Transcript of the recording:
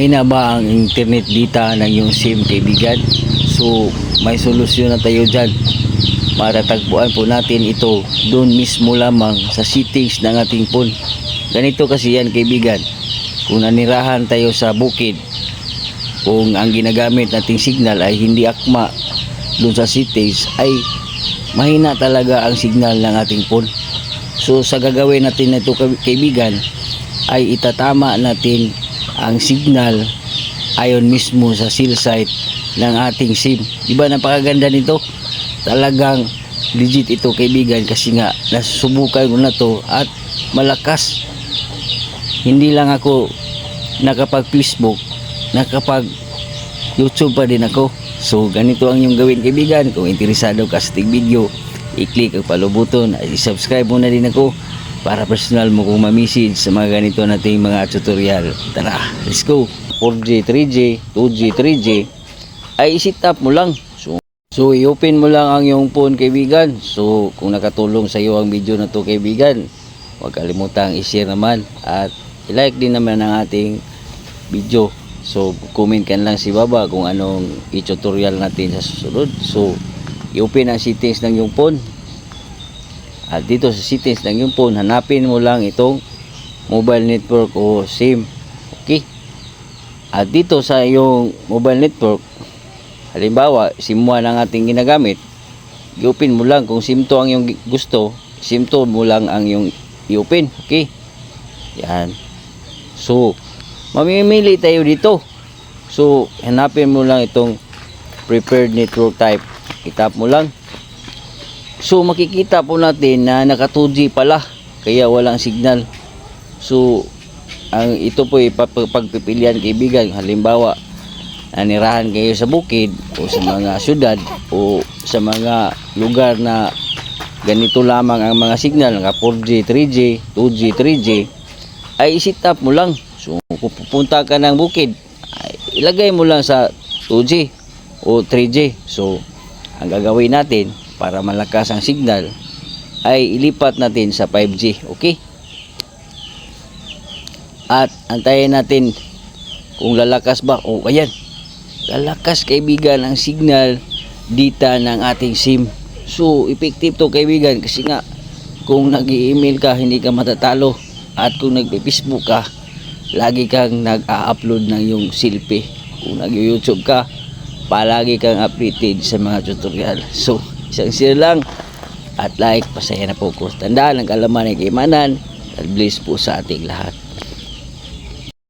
Na ba ang internet data ng iyong SIM, kaibigan? So may solusyon na tayo dyan. Matatagpuan po natin ito doon mismo lamang sa settings ng ating phone. Ganito kasi yan, kaibigan. Kung nanirahan tayo sa bukid, kung ang ginagamit nating signal ay hindi akma doon sa settings, ay mahina talaga ang signal ng ating phone. So sa gagawin natin na ito, kaibigan, ay itatama natin ang signal ayon mismo sa cell site ng ating SIM. Diba napakaganda nito? Talagang legit ito, kaibigan, kasi nga nasubukan ko na to at malakas. Hindi lang ako nakapag Facebook, nakapag YouTube pa din ako. So ganito ang inyong gawin, kaibigan. Kung interesado ka sa ating video, i-click ang follow button at i-subscribe mo na din ako para personal mo kung ma-message sa mga ganito nating mga tutorial. Tara, let's go. 4G, 3G, 2G, 3G ay i-set up mo lang. So i-open mo lang ang iyong phone, kaibigan. So kung nakatulong sa iyo ang video na to, kaibigan, huwag kalimutang i-share naman at i-like din naman ang ating video. So comment ka lang si baba kung anong i-tutorial natin sa susunod. So i-open ang settings ng iyong phone. At dito sa settings ng iyong phone, hanapin mo lang itong mobile network o SIM. Okay? At dito sa iyong mobile network, halimbawa, SIM 1 ang ating ginagamit, i-open mo lang. Kung SIM 2 ang iyong gusto, SIM 2 mo lang ang iyong i-open. Okay? Yan. So, mamimili tayo dito. So, hanapin mo lang itong preferred network type. I-tap mo lang. So makikita po natin na naka 2G pala, kaya walang signal. So ang ito po ay pagpipilian, kaibigan. Halimbawa, nanirahan kayo sa bukid o sa mga syudad o sa mga lugar na ganito lamang ang mga signal, naka 4G, 3G, 2G, 3G, ay i-set up mo lang. So kung pupunta ka ng bukid, ay ilagay mo lang sa 2G o 3G. So ang gagawin natin para malakas ang signal ay ilipat natin sa 5G. Okay? At antayin natin kung lalakas ba. O ayan, lalakas, kaibigan, ang signal data ng ating SIM. So effective to, kaibigan, kasi nga kung nag-i-email ka, hindi ka matatalo. At kung nag-Facebook ka, lagi kang nag-a-upload ng yung selfie. Kung nag-YouTube ka, palagi kang updated sa mga tutorial. So isang share lang at like, pasaya na po ko. Tandaan, ang kalaman ay kaimanan. God bless po sa ating lahat.